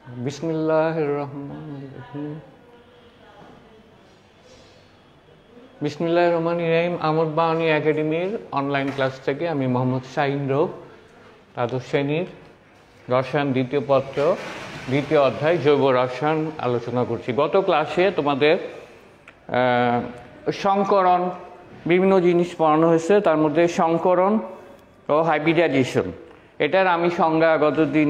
বিসমিল্লাহির রহমানির রহিম। বিসমিল্লাহির রহমানির রহিম। আমোদ বাওয়ানী একাডেমির অনলাইন ক্লাস থেকে আমি মোহাম্মদ শাহিন রৌফ দ্বাদশ শ্রেণীর রসায়ন দ্বিতীয় পত্র দ্বিতীয় অধ্যায় জৈব রসায়ন আলোচনা করছি। গত ক্লাসে তোমাদের সংকরণ বিভিন্ন জিনিস পড়ানো হয়েছে, তার মধ্যে সংকরণ ও হাইব্রিডাইজেশন, এটার আমি সংজ্ঞা গতদিন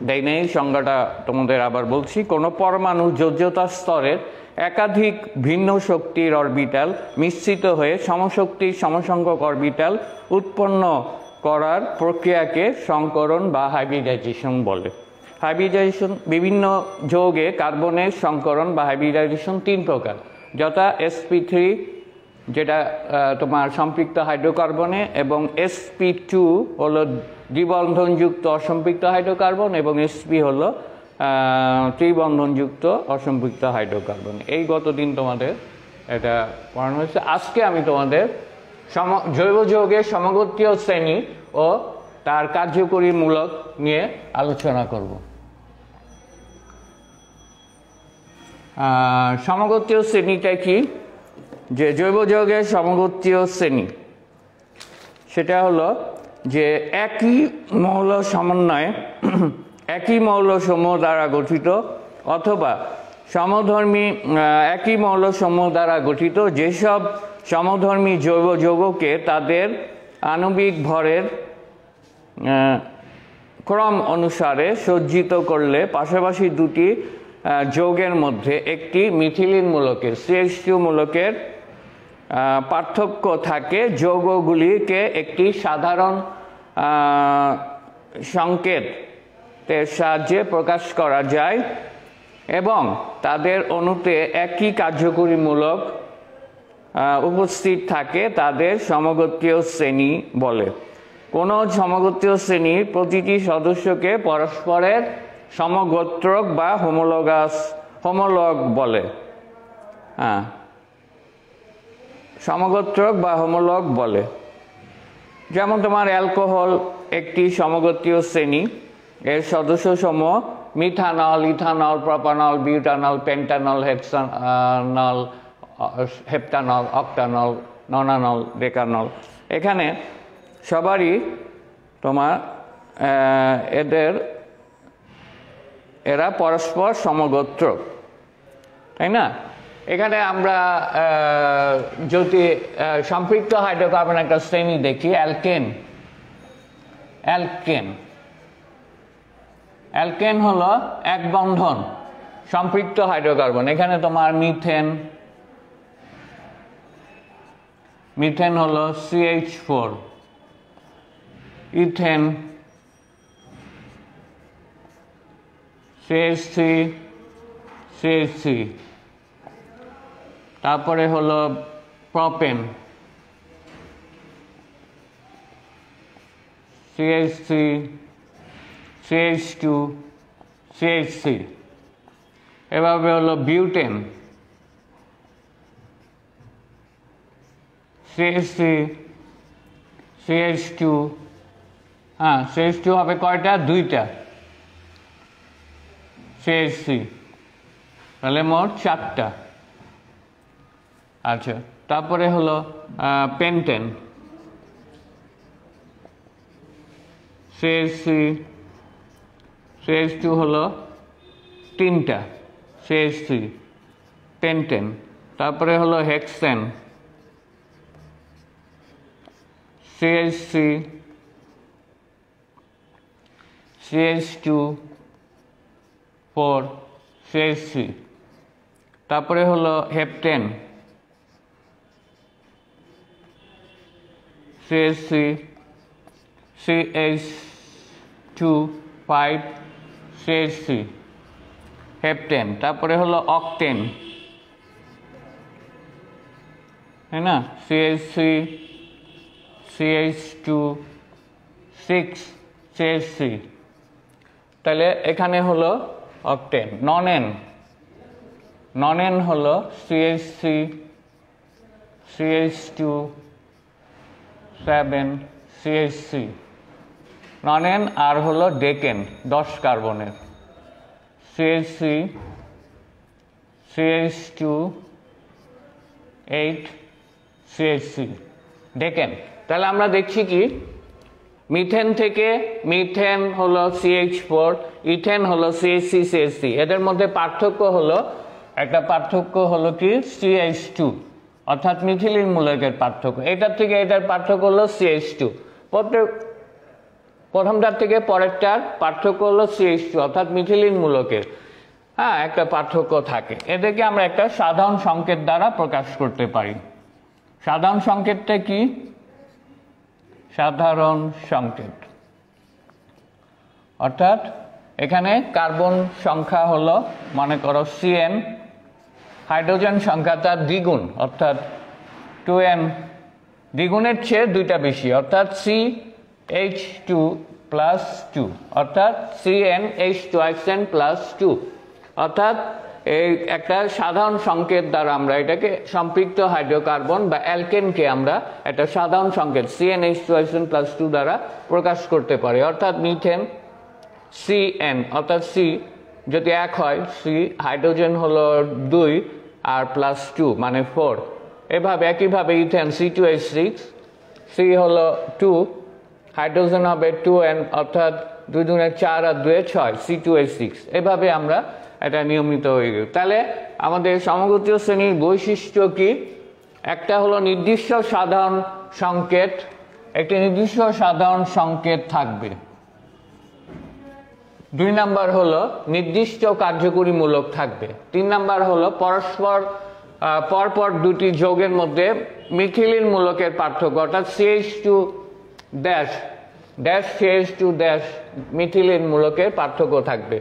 দেই নাই, সংজ্ঞাটা তোমাদের আবার বলছি। কোনো পরমাণু যোজ্যতা স্তরের একাধিক ভিন্ন শক্তির অরবিটাল মিশ্রিত হয়ে সমশক্তির সমসংখ্যক অরবিটাল উৎপন্ন করার প্রক্রিয়াকে সংকরণ বা হাইব্রিডাইজেশন বলে। হাইব্রিডাইজেশন বিভিন্ন যৌগে কার্বনের সংকরণ বা হাইব্রিডাইজেশন তিন প্রকার, যথা sp3 যেটা তোমার সম্পৃক্ত হাইড্রোকার্বনে, এবং sp2 হলো দ্বিবন্ধনযুক্ত অসম্পৃক্ত হাইড্রোকার্বন, এবং sp হলো ত্রিবন্ধনযুক্ত অসম্পৃক্ত হাইড্রোকার্বন। এই গতদিন তোমাদের এটা পড়ানো হয়েছে। আজকে আমি তোমাদের জৈব যৌগের সমগোত্রীয় শ্রেণী ও তার কার্যকরী মূলক নিয়ে আলোচনা করব। সমগোত্রীয় শ্রেণীটা কি? যে জৈব যৌগের সমগোত্রীয় শ্রেণী সেটা হলো যে একই মৌল সমন্বয়ে একই মৌলসমূহ দ্বারা গঠিত অথবা সমধর্মী একই মৌলসমূহ দ্বারা গঠিত যেসব সমধর্মী জৈব যৌগকে তাদের আণবিক ভরের ক্রম অনুসারে সজ্জিত করলে পাশাপাশি দুটি যৌগের মধ্যে একটি মিথিলিন মূলকের CH2 মূলকের পার্থক্য থাকে, যৌগগুলিকে একটি সাধারণ সংকেতের সাহায্যে প্রকাশ করা যায় এবং তাদের অণুতে একই কার্যকরী মূলক উপস্থিত থাকে, তাদের সমগোত্রীয় শ্রেণী বলে। কোনো সমগোত্রীয় শ্রেণীর প্রতিটি সদস্যকে পরস্পরের সমগোত্রক বা হোমোলগ বলে। সমগোত্রক বা হোমোলগ বলে। যেমন তোমার অ্যালকোহল একটি সমগোত্রীয় শ্রেণী, এর সদস্যসমূহ methanol, ethanol, propanol, butanol, pentanol, hexanol, heptanol, octanol, nonanol, decanol. এখানে সবারই তোমার এরা পরস্পর সমগোত্রক, তাই না? এখানে আমরা যদি সম্পৃক্ত হাইড্রোকার্বন একটা শ্রেণী দেখি, অ্যালকেন। অ্যালকেন হলো এক বন্ধন সম্পৃক্ত হাইড্রোকার্বন। এখানে তোমার মিথেন হলো CH4, ইথেন CH3, CH3, তারপরে হলো প্রপেন CH3, CH2, CH3। এভাবে হলো বিউটেন CH3, CH2, CH2 হবে কয়টা? দুইটা CH3, তাহলে মোট চারটা। আচ্ছা, তারপরে হলো পেন্টেন CH3, CH2 হলো তিনটা CH3 পেন্টেন। তারপরে হলো হেক্সেন CH3, CH2, 4 CH3। তারপরে হলো heptane CH3, CH2, 5 CH3 heptane. তারপরে হলো অক্টেন, তাই না? CH3, CH2, 6 CH3। তাহলে এখানে হলো অক্টেন। ননেন হলো CH3, CH2, 7 CH3 ননেন, আর হলো ডেকেন 10 কার্বনের। CH3 CH2 8 CH3 দেখেন। তাহলে আমরা দেখছি কি মিথেন থেকে মিথেন হলো CH4, ইথেন হলো CH3 CH3, এদের মধ্যে পার্থক্য হলো একটা পার্থক্য হলো কি CH2 অর্থাৎ মিথিলিন মূলকের পার্থক্য। এটার থেকে এটার পার্থক্য হলো CH2, প্রথমটার থেকে পরেরটার পার্থক্য হলো CH2 অর্থাৎ মিথিলিন মূলকের হ্যাঁ একটা পার্থক্য থাকে। এদেরকে আমরা একটা সাধারণ সংকেত দ্বারা প্রকাশ করতে পারি। সাধারণ সংকেতটা কি? সাধারণ সংকেত অর্থাৎ এখানে কার্বন সংখ্যা হলো মনে করো CN, হাইড্রোজেন সংখ্যা তার দ্বিগুণ অর্থাৎ 2N, দ্বিগুণের চেয়ে দুইটা বেশি অর্থাৎ CH2 প্লাস 2 অর্থাৎ CnH2n প্লাস 2 অর্থাৎ এই একটা সাধারণ সংকেত দ্বারা আমরা এটাকে সম্পৃক্ত হাইড্রোকার্বন বা অ্যালকেনকে আমরা একটা সাধারণ সংকেত CnH2n প্লাস 2 দ্বারা প্রকাশ করতে পারি। অর্থাৎ মিথেন CN অর্থাৎ C যদি 1 হয়, C হাইড্রোজেন হলো 2 আর প্লাস 2 মানে 4, এভাবে একইভাবে ইথেন C2H6, C হলো 2, হাইড্রোজেন হবে 2N অর্থাৎ 2 দুগুণে 4 আর 2 6 C2H6, এভাবে আমরা এটা নিয়মিত হয়ে গেল। তাহলে আমাদের সমগোত্রীয় শ্রেণীর বৈশিষ্ট্য কি? একটা হলো নির্দিষ্ট সাধারণ সংকেত, একটি নির্দিষ্ট সাধারণ সংকেত থাকবে। 2 নাম্বার হলো নির্দিষ্ট কার্যকরী মূলক থাকবে। 3 নাম্বার হলো পরপর দুটি যৌগের মধ্যে মিথিলিন মূলকের পার্থক্য অর্থাৎ CH2 dash dash CH2 dash methylene মূলকের পার্থক্য থাকবে।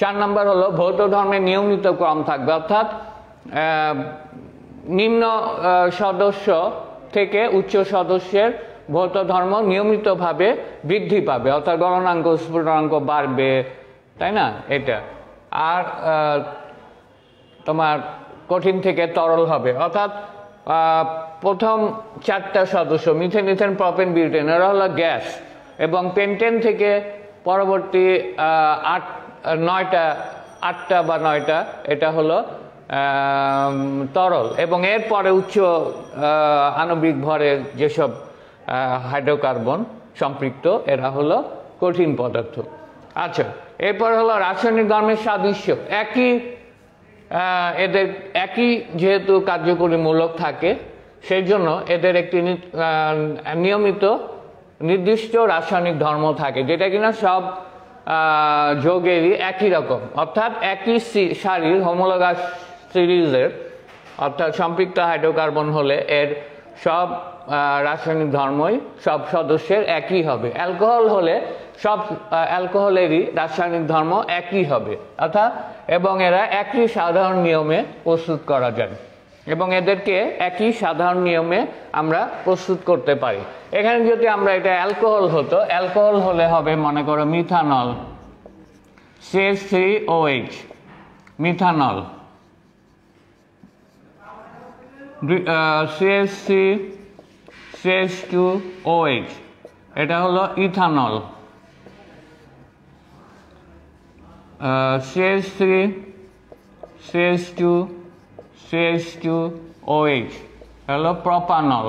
4 নাম্বার হলো ভৌত ধর্মের নিয়মিত ক্রম থাকবে অর্থাৎ নিম্ন সদস্য থেকে উচ্চ সদস্যের ভৌত ধর্ম নিয়মিতভাবে বৃদ্ধি পাবে অর্থাৎ গলনাঙ্ক স্ফুটনাঙ্ক বাড়বে, তাই না? এটা আর তোমার কঠিন থেকে তরল হবে অর্থাৎ প্রথম 4টা সদস্য মিথেন ইথেন প্রপেন বিউটেন এরা হলো গ্যাস এবং পেন্টেন থেকে পরবর্তী 8টা বা 9টা এটা হলো তরল এবং এরপরে উচ্চ আণবিক ভরের যেসব হাইড্রোকার্বন সম্পৃক্ত এরা হলো কঠিন পদার্থ। আচ্ছা, এরপর হলো রাসায়নিক ধর্মের সাদৃশ্য। এদের একই যেহেতু কার্যকরী মূলক থাকে সেই জন্য এদের একটি নিয়মিত নির্দিষ্ট রাসায়নিক ধর্ম থাকে যেটা কিনা সব যৌগেরই একই রকম অর্থাৎ একই সারির হোমোলোগাস সিরিজের অর্থাৎ সম্পৃক্ত হাইড্রোকার্বন হলে এর সব রাসায়নিক ধর্মই সব সদস্যের একই হবে। অ্যালকোহল হলে সব অ্যালকোহলেরই রাসায়নিক ধর্ম একই হবে অর্থাৎ এবং এরা একই সাধারণ নিয়মে প্রস্তুত করা যায় এবং এদেরকে একই সাধারণ নিয়মে আমরা প্রস্তুত করতে পারি। এখানে যদি আমরা এটা অ্যালকোহল হতো, অ্যালকোহল হলে হবে মনে করো মিথানল CH3OH, মিথানল CH2OH, এটা হলো ইথানল CH2OH, হলো প্রোপানল।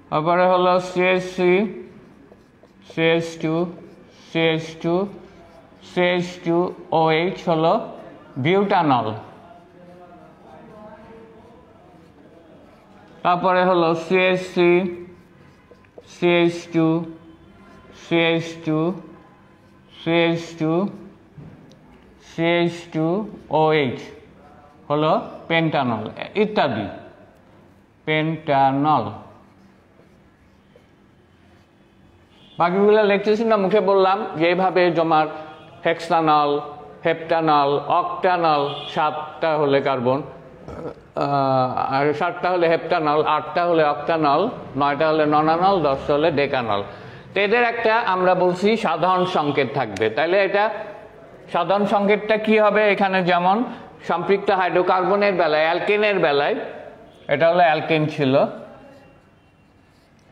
তারপরে হলো CH2OH হলো বিউটানল। তারপরে হলো CH2OH হলো পেন্টানল ইত্যাদি, পেন্টানল। বাকিগুলো লিখতেছি না, মুখে বললাম যে এইভাবে জমার হেক্সানল, হেপ্টানল, অক্টানল, 7টা হলে কার্বন, আর 7টা হলে হেপ্টানল, 8টা হলে অক্টানল, 9টা হলে ননানল, 10টা হলে ডেকানল। তো এদের একটা আমরা বলছি সাধারণ সংকেত থাকবে। তাহলে এটা সাধারণ সংকেতটা কি হবে? এখানে যেমন সম্পৃক্ত হাইড্রোকার্বনের বেলায়, অ্যালকেনের বেলায় এটা হলো অ্যালকেন ছিল,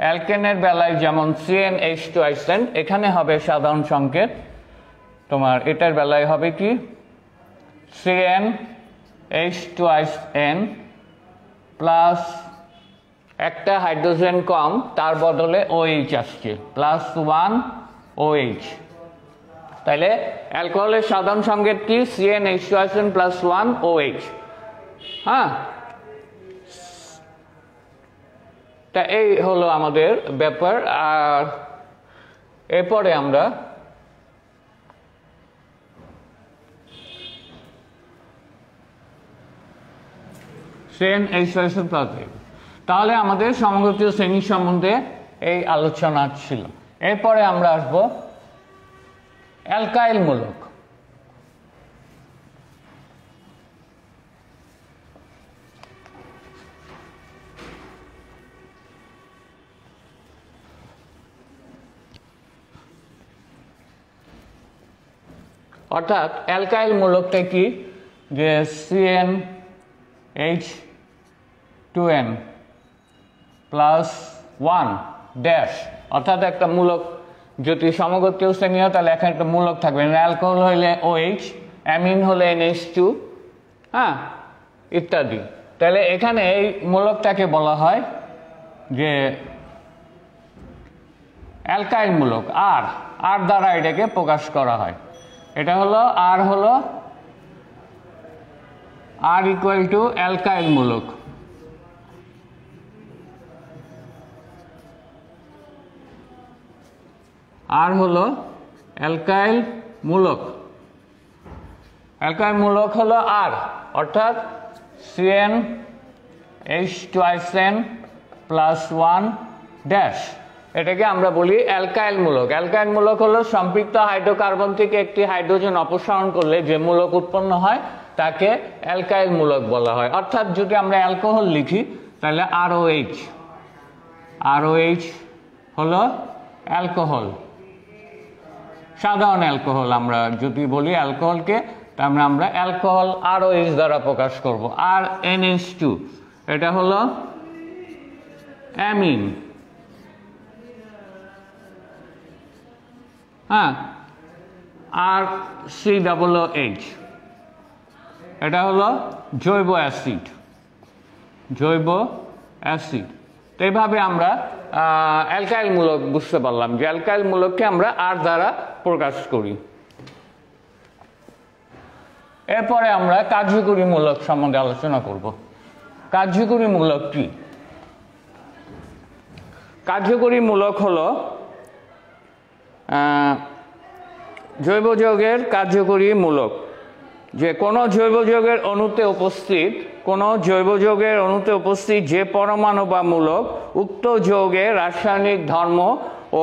অ্যালকেনের বেলায় যেমন CnH2n, এখানে হবে সাধারণ সংকেত তোমার, এটার বেলায় হবে কি CnH2n প্লাস একটা হাইড্রোজেন কম, তার বদলে OH আসছে, প্লাস 1 OH। তাহলে অ্যালকোহলের সাধারণ সংকেত কি CnH2n প্লাস 1 OH। হ্যাঁ, তা এই হলো আমাদের ব্যাপার। আর এরপরে আমরা CnH2n প্লাস, তাহলে আমাদের সমগোত্রীয় শ্রেণী সম্বন্ধে এই আলোচনা ছিল। এরপরে আমরা আসবো অ্যালকাইল মূলক। অর্থাৎ অ্যালকাইল মূলকটা কি, যে CnH2n প্লাস 1 ড্যাশ, অর্থাৎ একটা মূলক যদি সমগোত্রীয় শ্রেণী হয় তাহলে এখানে একটা মূলক থাকবে। অ্যালকোহল হলে OH, অ্যামিন হলে NH2, হ্যাঁ, ইত্যাদি। তাহলে এখানে এই মূলকটাকে বলা হয় যে অ্যালকাইল মূলক। আর দ্বারা এটাকে প্রকাশ করা হয়। এটা হলো আর ইকুয়াল টু অ্যালকাইল মূলক। আর হলো অ্যালকাইল মূলক। অ্যালকাইল মূলক হলো আর, অর্থাৎ CnH2n প্লাস 1 ড্যাশ, এটাকে আমরা বলি অ্যালকাইল মূলক। অ্যালকাইল মূলক হলো সম্পৃক্ত হাইড্রোকার্বন থেকে একটি হাইড্রোজেন অপসারণ করলে যে মূলক উৎপন্ন হয় তাকে অ্যালকাইল মূলক বলা হয়। অর্থাৎ যদি আমরা অ্যালকোহল লিখি তাহলে ROH হলো অ্যালকোহল, সাধারণ অ্যালকোহল। আমরা যদি বলি অ্যালকোহলকে, তাহলে আমরা অ্যালকোহল ROH দ্বারা প্রকাশ করব। আর NH2 এটা হলো অ্যামিন, হ্যাঁ। আর COOH এটা হলো জৈব অ্যাসিড। তো এইভাবে আমরা অ্যালকাইল মূলক বুঝতে পারলাম যে অ্যালকাইল মূলককে আমরা আর দ্বারা প্রকাশ করি। এরপরে আমরা কার্যকরী মূলক সম্বন্ধে আলোচনা করব। কার্যকরী মূলক কি? কার্যকরী মূলক হলো জৈব যৌগের কার্যকরী মূলক, যে কোনো জৈব যৌগের অণুতে উপস্থিত যে পরমাণু বা মূলক উক্ত যৌগের রাসায়নিক ধর্ম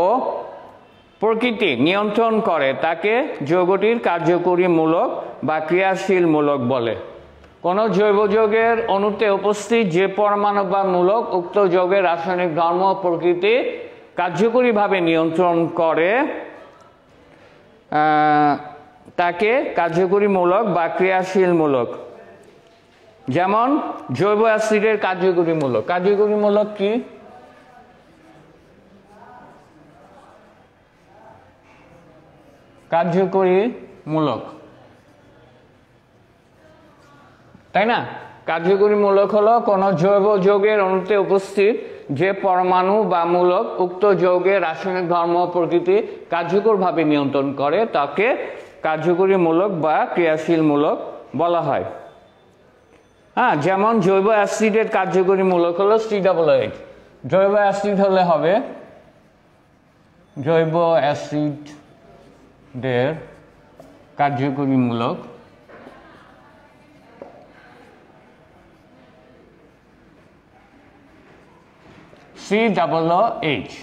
ও প্রকৃতি নিয়ন্ত্রণ করে তাকে যৌগটির কার্যকরী মূলক বা ক্রিয়াশীল মূলক বলে। কোনো জৈব যৌগের অণুতে উপস্থিত যে পরমাণু বা মূলক উক্ত যৌগের রাসায়নিক ধর্ম ও প্রকৃতি কার্যকরীভাবে নিয়ন্ত্রণ করে তাকে কার্যকরী মূলক বা ক্রিয়াশীল মূলক। যেমন জৈব অ্যাসিডের কার্যকরী মূলক। কার্যকরী মূলক কি? কার্যকরী মূলক, তাই না? কার্যকরী মূলক হলো কোন জৈব যৌগের অণুতে উপস্থিত যে পরমাণু বা মূলক উক্ত যৌগের রাসায়নিক ধর্ম প্রকৃতি কার্যকরভাবে নিয়ন্ত্রণ করে তাকে কার্যকরী মূলক বা ক্রিয়াশীল মূলক বলা হয়। হ্যাঁ, যেমন জৈব অ্যাসিডের কার্যকরী মূলক হলো COOH। জৈব অ্যাসিড হলে হবে জৈব অ্যাসিডের কার্যকরী মূলক COOH।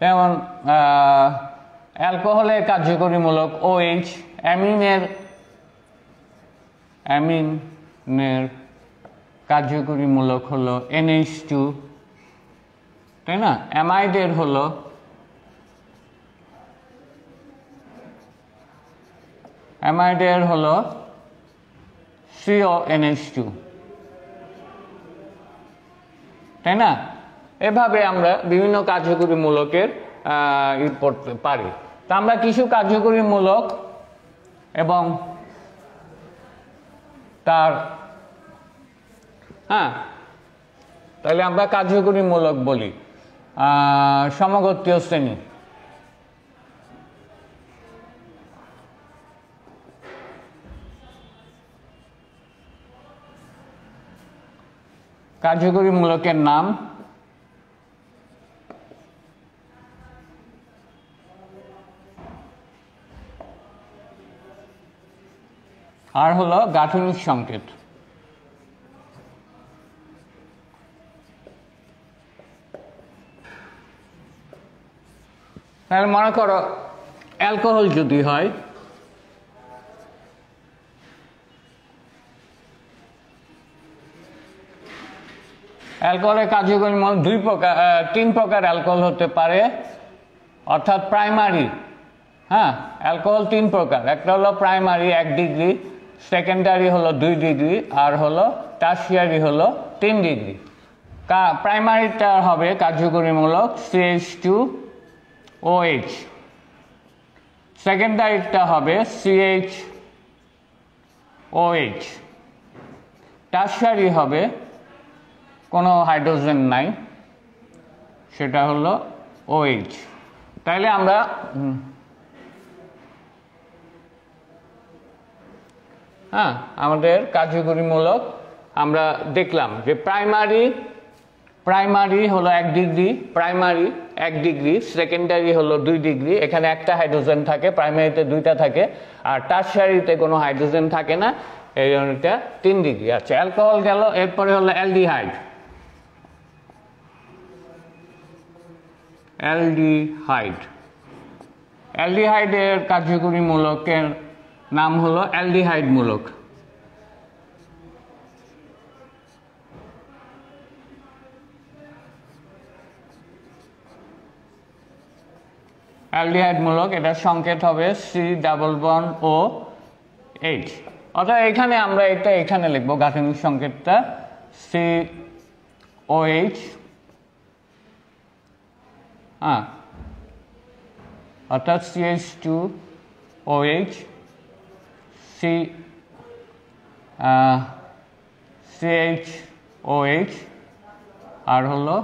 যেমন অ্যালকোহলের কার্যকরী মূলক OH, অ্যামিনের কার্যকরী মূলক হলো NH2, তাই না? অ্যামাইডের হলো CONH2, তাই না? এভাবে আমরা বিভিন্ন কার্যকরী মূলকের পড়তে পারি। তা আমরা কিছু কার্যকরী মূলক এবং তার তাহলে আমরা কার্যকরী মূলক বলি সমগোত্রীয় শ্রেণী। কার্যকরী মূলকের নাম আর হলো গাঠনিক সংকেত। তাহলে মনে করো অ্যালকোহল যদি হয়, অ্যালকোহলের কার্যকরী মূলক তিন প্রকার অ্যালকোহল হতে পারে, অর্থাৎ প্রাইমারি। অ্যালকোহল তিন প্রকার, একটা হলো প্রাইমারি 1 ডিগ্রি, সেকেন্ডারি হলো 2 ডিগ্রি, আর হলো টারশিয়ারি হলো 3 ডিগ্রি। প্রাইমারিটা হবে কার্যকরী মূলক CH2OH, সেকেন্ডারিটা হবে CHOH, টারশিয়ারি হবে কোনো হাইড্রোজেন নাই, সেটা হলো OH। তাইলে আমরা আমাদের কার্যকরী মূলক আমরা দেখলাম যে প্রাইমারি হলো 1 ডিগ্রি, প্রাইমারি 1 ডিগ্রি, সেকেন্ডারি হলো 2 ডিগ্রি, এখানে একটা হাইড্রোজেন থাকে, প্রাইমারিতে 2টা থাকে, আর টারশিয়ারিতে কোনো হাইড্রোজেন থাকে না, এই জন্য এটা 3 ডিগ্রি। আচ্ছা, অ্যালকোহল গেল, এরপরে হলো অ্যালডিহাইড। অ্যালডিহাইডের কার্যকরী মূলকের নাম হলো অ্যালডিহাইড মূলক। অ্যালডিহাইড মূলক, এটার সংকেত হবে C++OH। অর্থাৎ এখানে আমরা এটা এখানে লিখবো গাঠনিক সংকেতটা COH, অর্থাৎ CH2OH, CHOH, আর হলো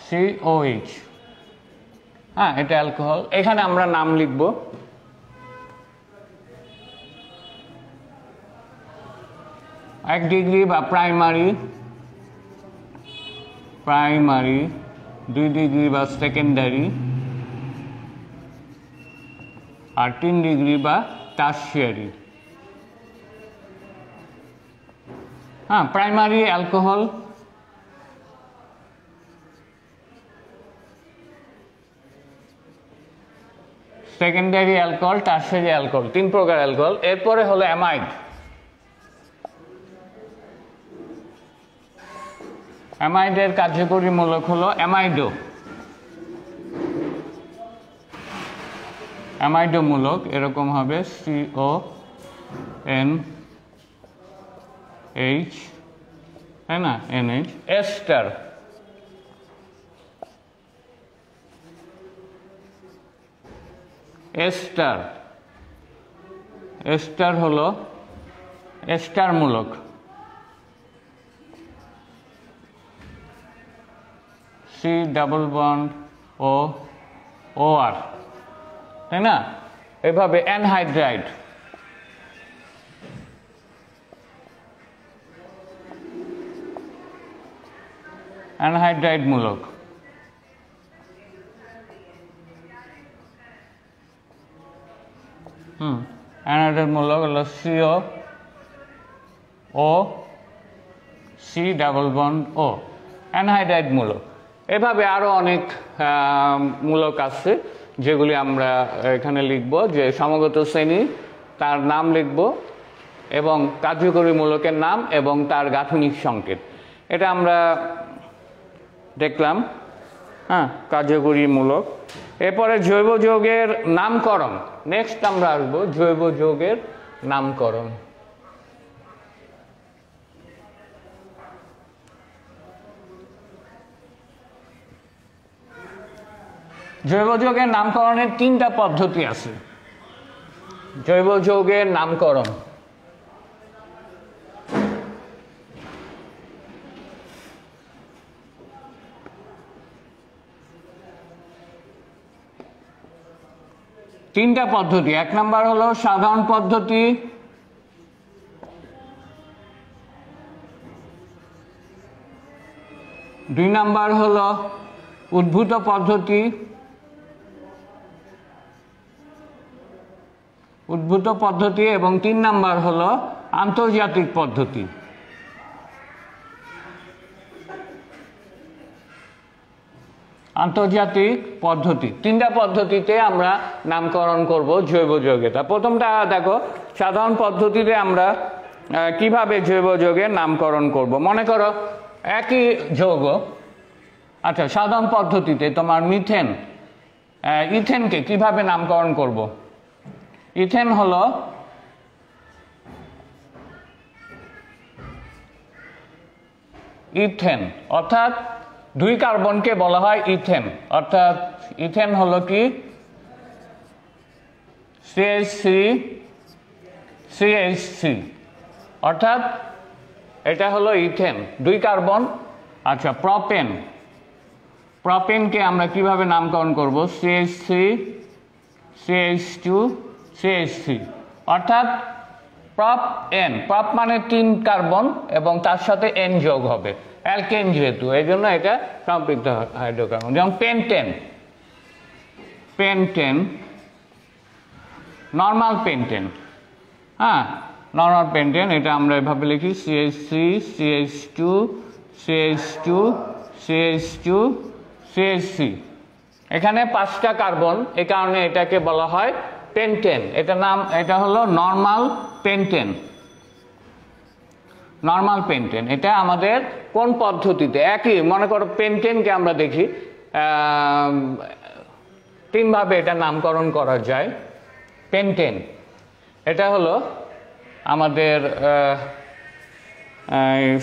COH। এটা অ্যালকোহল, এখানে আমরা নাম লিখব। এক ডিগ্রি বা প্রাইমারি, 2 ডিগ্রি বা সেকেন্ডারি, আর 3 ডিগ্রি বা tertiary. Primary alcohol, secondary alcohol, tertiary alcohol, 3 প্রকার অ্যালকোহল। এরপরে হলো অ্যামাইড। অ্যামাইডের কার্যকরী মূলক হলো অ্যামাইডো মূলক, এরকম হবে CONH, তাই না, NH। এস্টার হলো এস্টার মূলক, C++OR, তাই না। এভাবে অ্যানহাইড্রাইড, মূলক। অ্যানহাইড্রাইড মূলক হলো C++O, অ্যানহাইড্রাইড মূলক। এভাবে আরো অনেক মূলক আছে যেগুলি আমরা এখানে লিখব, যে সমগত শ্রেণী, তার নাম লিখব, এবং কার্যকরী মূলকের নাম এবং তার গাঠনিক সংকেত। এটা আমরা দেখলাম কার্যকরী মূলক। এরপরে জৈব যৌগের নামকরণ। নেক্সট আমরা আসবো জৈব যৌগের নামকরণ। জৈব যৌগের নামকরণের 3টা পদ্ধতি আছে। জৈব যৌগের নামকরণ তিনটা পদ্ধতি। 1 নাম্বার হলো সাধারণ পদ্ধতি, 2 নাম্বার হলো উদ্ভূত পদ্ধতি, এবং 3 নাম্বার হলো আন্তর্জাতিক পদ্ধতি। আন্তর্জাতিক পদ্ধতি 3টা পদ্ধতিতে আমরা নামকরণ করব জৈব যৌগের। প্রথমটা দেখো, সাধারণ পদ্ধতিতে আমরা কিভাবে জৈব যৌগের নামকরণ করব। মনে করো একই যৌগ, আচ্ছা সাধারণ পদ্ধতিতে তোমার মিথেন, ইথেনকে কিভাবে নামকরণ করব। ইথেন হলো ইথেন, অর্থাৎ 2 কার্বনকে বলা হয় ইথেন, অর্থাৎ ইথেন হলো কি CH3CH3, অর্থাৎ এটা হলো ইথেন 2 কার্বন। আচ্ছা প্রপেন, প্রপেনকে আমরা কিভাবে নামকরণ করব CH3CH2CH3, অর্থাৎ প্রপ এন, প্রপ মানে 3 কার্বন এবং তার সাথে এন যোগ হবে, অ্যালকেন যেহেতু, এই জন্য এটা সম্পৃক্ত হাইড্রোকার্বন। যেমন পেন্টেন, পেন্টেন নর্মাল পেন্টেন, হ্যাঁ নর্মাল পেন্টেন, এটা আমরা এভাবে লিখি CH3CH2CH2CH2CH3। এখানে 5টা কার্বন, এই কারণে এটাকে বলা হয় পেন্টেন। এটা হলো নর্মাল পেন্টেন, নর্মাল পেন্টেন। এটা আমাদের কোন পদ্ধতিতে? একই, মনে করো পেন্টেনকে আমরা দেখি 3 ভাবে এটা নামকরণ করা যায়। পেন্টেন এটা হলো আমাদের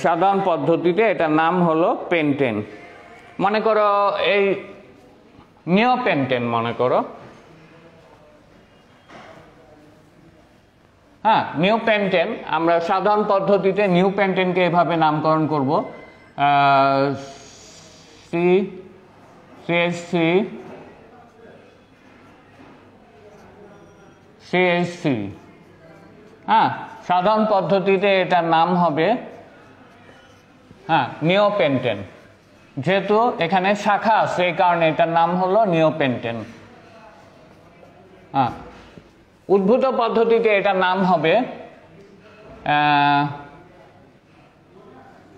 সাধারণ পদ্ধতিতে এটার নাম হলো পেন্টেন। মনে করো এই নিওপেন্টেন, মনে করো, হ্যাঁ নিওপেন্টেন, আমরা সাধারণ পদ্ধতিতে নিওপেন্টেনকে এভাবে নামকরণ করব CH3, হ্যাঁ সাধারণ পদ্ধতিতে এটার নাম হবে হ্যাঁ নিওপেন্টেন, যেহেতু এখানে শাখা আছে এই কারণে এটার নাম হলো নিওপেন্টেন। হ্যাঁ উদ্ভূত পদ্ধতিতে এটার নাম হবে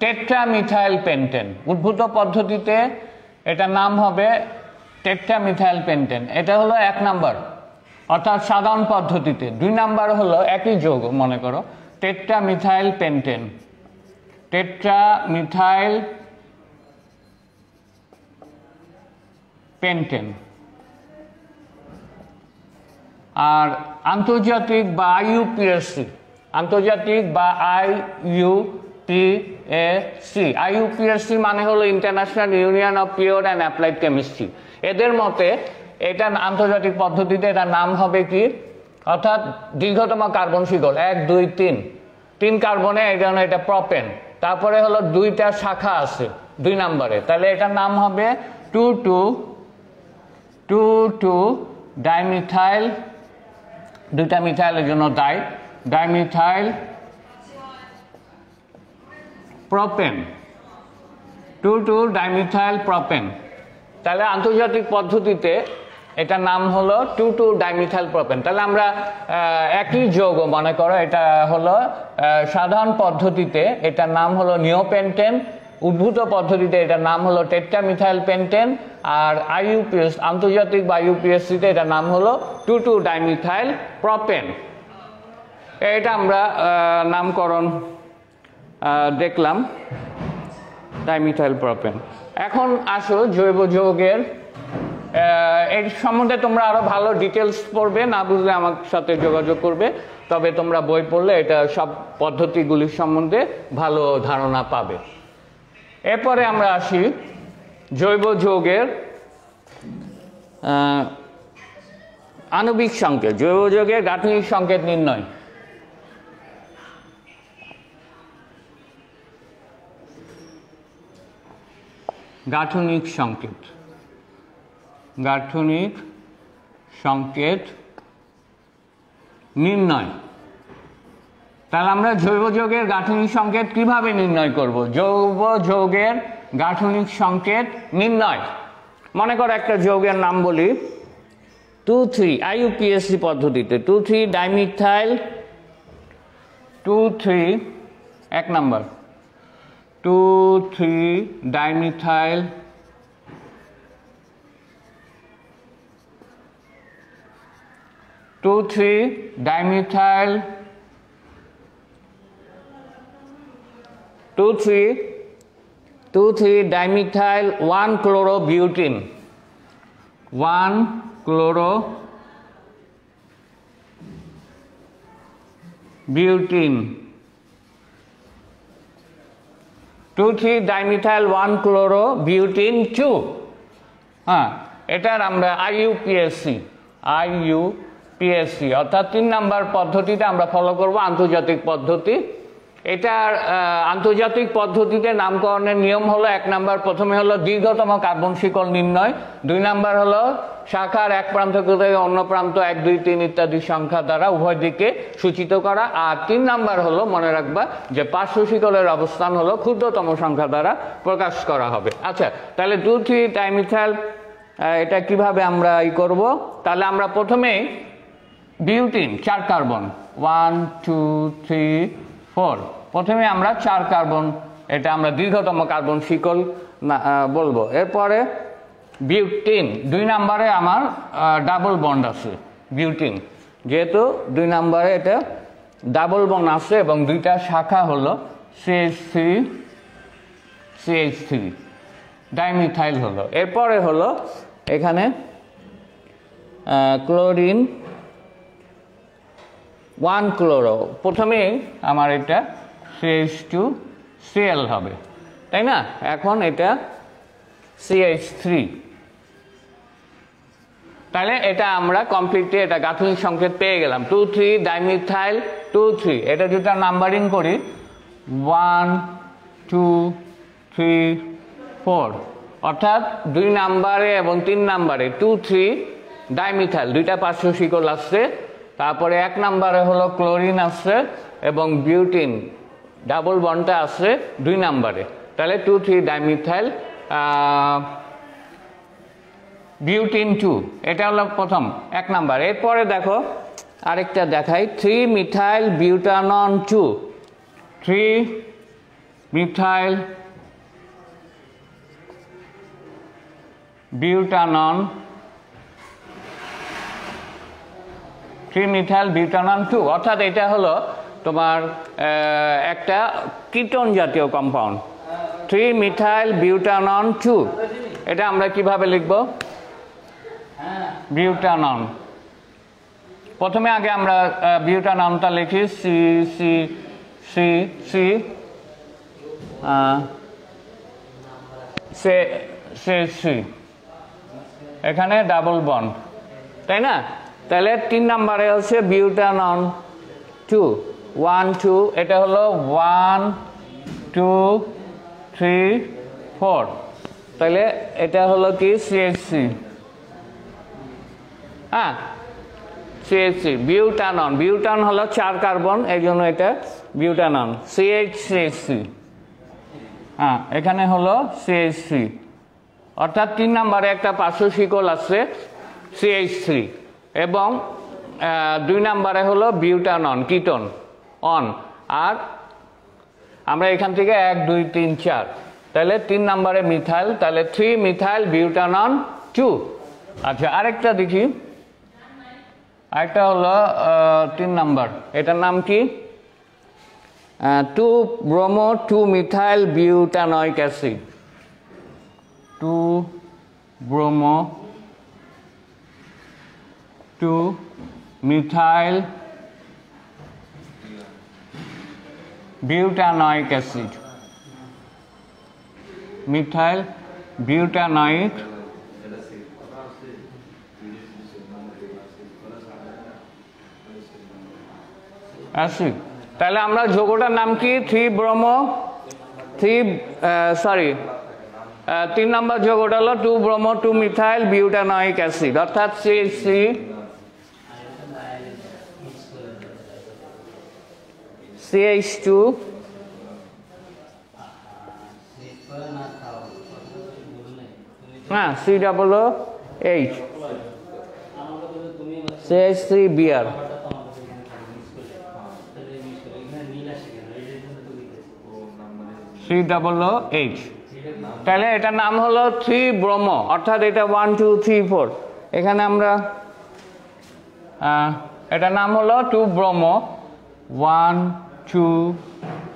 টেট্রামিথাইল পেন্টেন। উদ্ভূত পদ্ধতিতে এটার নাম হবে টেট্রামিথাইল পেন্টেন। এটা হলো 1 নাম্বার, অর্থাৎ সাধারণ পদ্ধতিতে। 2 নাম্বার হলো একই যৌগ, মনে করো টেট্রামিথাইল পেন্টেন, টেট্রামিথাইল পেন্টেন। আর আন্তর্জাতিক বা IUPAC, আন্তর্জাতিক বা IUPAC মানে হলো international union of pure and applied chemistry. এদের মতে এটা আন্তর্জাতিক পদ্ধতিতে এটার নাম হবে কি, অর্থাৎ দীর্ঘতম কার্বন শিকল 1 2 3, 3 কার্বনে, এই জন্য এটা প্রপেন। তারপরে হলো 2টা শাখা আছে 2 নম্বরে, তাহলে এটার নাম হবে 2,2 ডাইমিথাইল, 2টা মিথাইলের জন্য ডাইমিথাইল প্রপেন, 2,2 ডাইমিথাইল প্রপেন। তাহলে আন্তর্জাতিক পদ্ধতিতে এটার নাম হলো 2,2 ডাইমিথাইল প্রপেন। তাহলে আমরা একই যৌগ, মনে করো এটা হলো সাধারণ পদ্ধতিতে এটার নাম হলো নিওপেন্টেন, উদ্ভূত পদ্ধতিতে এটার নাম হলো টেট্রামিথাইল পেন্টেন, আর IUPAC আন্তর্জাতিক বা IUPACতে এটার নাম হলো 2,2 ডাইমিথাইল প্রপেন। এটা আমরা নামকরণ দেখলাম ডাইমিথাইল প্রপেন। এখন আসো জৈব যৌগের এর সম্বন্ধে তোমরা আরো ভালো ডিটেলস পড়বে, না বুঝলে আমার সাথে যোগাযোগ করবে, তবে তোমরা বই পড়লে এটা সব পদ্ধতিগুলির সম্বন্ধে ভালো ধারণা পাবে। এরপরে আমরা আসি জৈব যৌগের আণবিক সংকেত, জৈব যৌগের গাঠনিক সংকেত নির্ণয়। গাঠনিক সংকেত, গাঠনিক সংকেত নির্ণয়। তাহলে আমরা জৈব যৌগের গাঠনিক সংকেত কিভাবে নির্ণয় করব? জৈব যৌগের গাঠনিক সংকেত নির্ণয়, মনে করো একটা যৌগের নাম বলি 2,3 IUPAC পদ্ধতিতে 2,3 ডাইমিথাইল 2,3 এক number 2,3 dimethyl 2,3 dimethyl 2,3 dimethyl 1 ক্লোরোবিউটিন 1 ক্লোরোবিউটিন 2,3 dimethyl 1 ক্লোরোবিউটিন 2। হ্যাঁ, এটার আমরা IUPAC অর্থাৎ 3 নাম্বার পদ্ধতিতে আমরা ফলো করব, আন্তর্জাতিক পদ্ধতি। এটার আন্তর্জাতিক পদ্ধতিতে নামকরণের নিয়ম হলো 1 নাম্বার প্রথমে হলো দীর্ঘতম কার্বন শিকল নির্ণয়, 2 নাম্বার হলো শাখার এক প্রান্ত থেকে অন্য প্রান্ত 1, 2, 3 ইত্যাদি সংখ্যা দ্বারা উভয় দিকে সূচিত করা, আর 3 নাম্বার হলো মনে রাখবা যে পার্শ্ব শিকলের অবস্থান হলো ক্ষুদ্রতম সংখ্যা দ্বারা প্রকাশ করা হবে। আচ্ছা, তাহলে 2,3 ডাইমিথাইল এটা কিভাবে আমরা করব? তাহলে আমরা প্রথমে বিউটিন 4 কার্বন 1, 2, 3, 4, প্রথমে আমরা 4 কার্বন, এটা আমরা দীর্ঘতম কার্বন শিকল বলবো। এরপরে বিউটিন 2 নাম্বারে আমার ডাবল বন্ড আছে, বিউটিন যেহেতু 2 নাম্বারে এটা ডাবল বন্ড আছে এবং 2টা শাখা হলো CH3 ডাইমিথাইল হলো। এরপরে হলো এখানে ক্লোরিন 1 ক্লোরো, প্রথমে আমার এটা CH2Cl হবে, তাই না? এখন এটা CH3, তাহলে এটা আমরা কমপ্লিটলি এটা গাঠনিক সংকেত পেয়ে গেলাম 2,3 ডাইমিথাইল 2,3। এটা যদি নাম্বারিং করি 1, 2, 3, 4, অর্থাৎ 2 নাম্বারে এবং 3 নাম্বারে 2,3 ডাইমিথাইল 2টা পার্শ্ব শিকল আসছে, তারপরে 1 নাম্বারে হলো ক্লোরিন আসছে এবং বিউটিন ডাবল বন্ডটা আসছে 2 নাম্বারে, তাহলে 2,3 ডাইমিথাইল বিউটিন 2, এটা হলো প্রথম 1 নাম্বার। এরপরে দেখো আরেকটা দেখাই 3 মিথাইল বিউটানন 2, 3 মিথাইল বিউটানন 3 মিথাইল বিউটানন 2, অর্থাৎ এটা হলো তোমার একটা কিটোন জাতীয় কম্পাউন্ড 3 মিথাইল বিউটানন 2। এটা আমরা কিভাবে লিখব? বিউটানন, প্রথমে আগে আমরা বিউটাননটা লিখি সি, এখানে ডাবল বন্ড, তাই না? তাহলে 3 নাম্বারে হচ্ছে বিউটানন 2 1, 2, এটা হলো 1, 2, 3, 4, তাহলে এটা হলো কি CH3, হ্যাঁ CH3 বিউটানন, বিউটান হলো 4 কার্বন, এই জন্য এটা বিউটানন CH3, হ্যাঁ এখানে হলো CH3, অর্থাৎ 3 নাম্বারে একটা পার্শ্ব শিকল আছে CH3 এবং 2 নাম্বারে হলো বিউটানন কিটোন অন, আর আমরা এখান থেকে 1, 2, 3, 4, তাহলে 3 নাম্বারে মিথাইল, তাহলে 3 মিথাইল বিউটানন 2। আচ্ছা, আরেকটা দেখি, আরেকটা হলো 3 নাম্বার, এটার নাম কি 2 bromo 2 methyl butanoic acid, 2 bromo 2 methyl butanoic acid, methyl butanoic acid. তাহলে আমরা যৌগটার নাম কি? 3 নম্বর যৌগটা হলো 2 ব্রোমো 2 মিথাইল বিউটানোইক অ্যাসিড, অর্থাৎ CH3 CH2 COOH CH3Br COOH। তাহলে এটার নাম হলো 3 ব্রোমো, অর্থাৎ এটা 1 2 3 4। এখানে আমরা এটার নাম হলো 2 ব্রোমো 1 2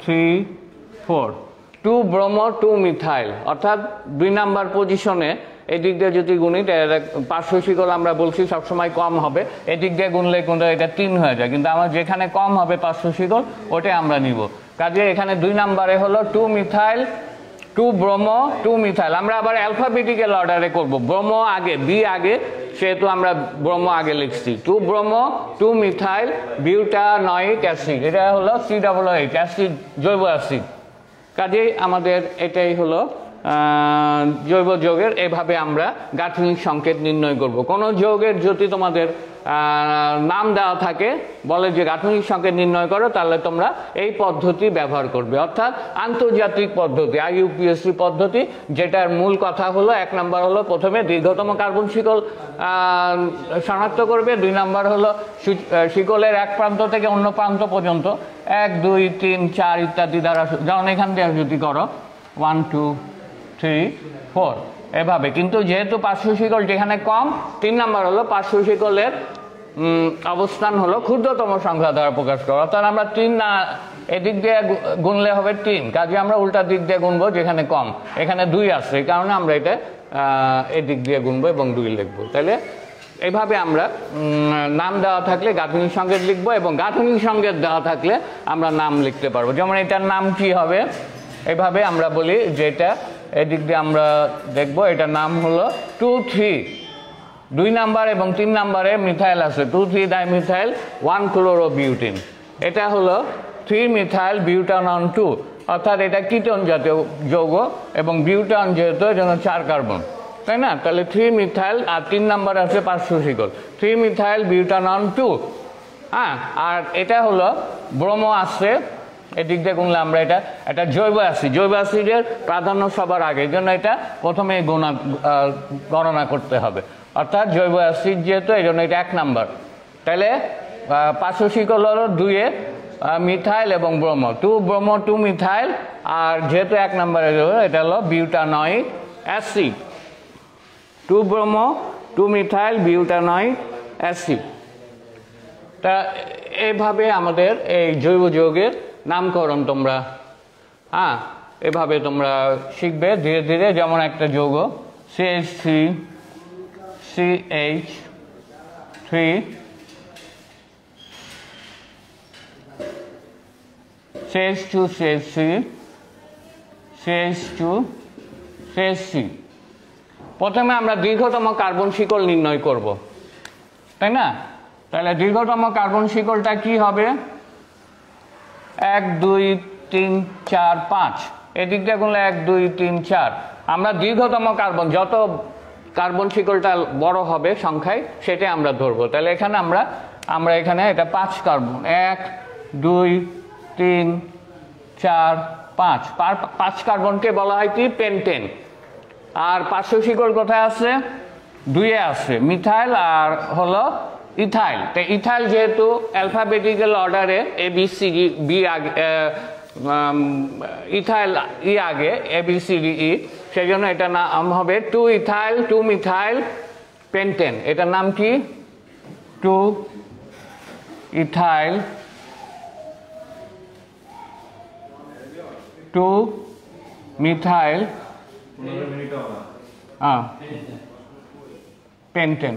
3 4, 2 ব্রোমো 2 মিথাইল, অর্থাৎ 2 নাম্বার পজিশনে। এদিক দিয়ে যদি গুণি পার্শ্ব শিকল আমরা বলছি সবসময় কম হবে, এদিক দিয়ে গুনলে কিন্তু এটা 3 হয়ে যায়, কিন্তু আমার যেখানে কম হবে পার্শ্ব শিকল ওটাই আমরা নিব। কাজে এখানে 2 নাম্বারে হলো 2 মিথাইল 2 ব্রোমো 2 মিথাইল। আমরা আবার অ্যালফাবেটিক্যাল অর্ডারে করব, ব্রোমো আগে বি আগে, সেহেতু আমরা ব্রোমো আগে লিখছি। 2 ব্রোমো 2 মিথাইল বিউটানোইক অ্যাসিড, এটা হলো COOH অ্যাসিড, জৈব অ্যাসিড। কাজেই আমাদের এটাই হলো জৈব যৌগের। এভাবে আমরা গাঠনিক সংকেত নির্ণয় করব। কোনো যৌগের যদি তোমাদের নাম দেওয়া থাকে, বলে যে গাঠনিক সংকেত নির্ণয় করো, তাহলে তোমরা এই পদ্ধতি ব্যবহার করবে, অর্থাৎ আন্তর্জাতিক পদ্ধতি IUPAC পদ্ধতি, যেটার মূল কথা হলো 1 নাম্বার হলো প্রথমে দীর্ঘতম কার্বন শিকল শনাক্ত করবে, 2 নাম্বার হলো শিকলের এক প্রান্ত থেকে অন্য প্রান্ত পর্যন্ত 1 2 3 4 ইত্যাদি দ্বারা, যেমন এখান থেকে যদি করো 1 2 3 4 এভাবে। কিন্তু যেহেতু পার্শ্ব শিকল যেখানে কম, 3 নাম্বার হলো পার্শ্ব শিকলের অবস্থান হলো ক্ষুদ্রতম সংখ্যা দ্বারা প্রকাশ করা, অর্থাৎ আমরা 3 না এদিক দিয়ে গুনলে হবে 3, কাজে আমরা উল্টা দিক দিয়ে গুনবো, যেখানে কম এখানে 2 আছে, এই কারণে আমরা এটা এদিক দিয়ে গুনবো এবং 2 লিখবো। তাহলে এইভাবে আমরা নাম দেওয়া থাকলে গাঠনিক সংকেত লিখবো, এবং গাঠনিক সংকেত দেওয়া থাকলে আমরা নাম লিখতে পারবো। যেমন এটার নাম কি হবে, এইভাবে আমরা বলি যে এটা এদিক দিয়ে আমরা দেখবো, এটার নাম হলো 2 3, 2 নাম্বার এবং 3 নাম্বারে মিথাইল আছে, 2 3 ডাইমিথাইল 1 ক্লোরোবিউটিন। এটা হলো 3 মিথাইল বিউটানন 2, অর্থাৎ এটা কিটোন জাতীয় যৌগ, এবং বিউটান যেহেতু এজন্য 4 কার্বন, তাই না? তাহলে 3 মিথাইল আর 3 নাম্বার আছে পার্শ্ব শিকল 3 মিথাইল বিউটানন 2। হ্যাঁ, আর এটা হলো ব্রোমো আছে, এদিক দিয়ে গুনলে আমরা এটা জৈব অ্যাসিড, জৈব অ্যাসিডের প্রাধান্য সবার আগে, এই জন্য এটা প্রথমে গণনা করতে হবে, অর্থাৎ জৈব অ্যাসিড যেহেতু এই জন্য এটা 1 নাম্বার। তাহলে পার্শ্ব শিকল হলো 2 মিথাইল এবং ব্রোমো, 2 ব্রোমো 2 মিথাইল, আর যেহেতু 1 নাম্বারে এটা হলো butanoic acid, 2 bromo 2 methyl butanoic acid. তা এভাবে আমাদের এই জৈব যৌগের নামকরণ তোমরা এভাবে তোমরা শিখবে ধীরে ধীরে। যেমন একটা যৌগ CH3 CH3 CH2 CH3 CH2 CH3। প্রথমে আমরা দীর্ঘতম কার্বন শিকল নির্ণয় করব, তাই না? তাহলে দীর্ঘতম কার্বন শিকলটা কি হবে? 1 2 3 4 5, এদিক দিয়ে গুনলে 1 2 3 4। আমরা দীর্ঘতম কার্বন, যত কার্বন শিকলটা বড় হবে সংখ্যায়, সেটাই আমরা ধরবো। তাহলে এখানে আমরা এখানে এটা 5 কার্বন, 1 2 3 4 5, 5 কার্বনকে বলা হয় কি? পেন্টেন। আর পার্শ্ব শিকল কোথায় আছে? 2 এ আছে, মিথাইল আর হলো ইথাইল। তো ইথাইল যেহেতু অ্যালফাবেটিক্যাল অর্ডারে ABCD আগে, ইথাইল আগে ABCDE, সেই জন্য এটা নাম হবে 2 ইথাইল 2 মিথাইল পেন্টেন। এটার নাম কি? 2 ethyl 2 methyl pentane,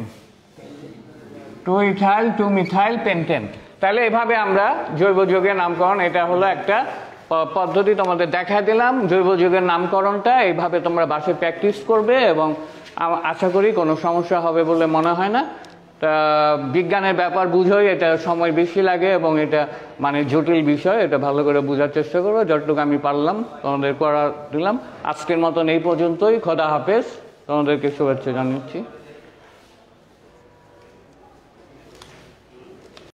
2 two ethyl two methyl pentane. তাহলে এভাবে আমরা জৈব যৌগের নামকরণ, এটা হলো একটা পদ্ধতি তোমাদের দেখা দিলাম। জৈব যৌগের নামকরণটা এইভাবে তোমরা বাসায় প্র্যাকটিস করবে এবং আশা করি কোনো সমস্যা হবে বলে মনে হয় না। তা বিজ্ঞানের ব্যাপার বুঝোই, এটা সময় বেশি লাগে এবং এটা মানে জটিল বিষয়, এটা ভালো করে বোঝার চেষ্টা করবো। যতটুকু আমি পারলাম তোমাদের করা দিলাম। আজকের মতন এই পর্যন্তই। খোদা হাফেজ, তোমাদেরকে শুভেচ্ছা জানাচ্ছি।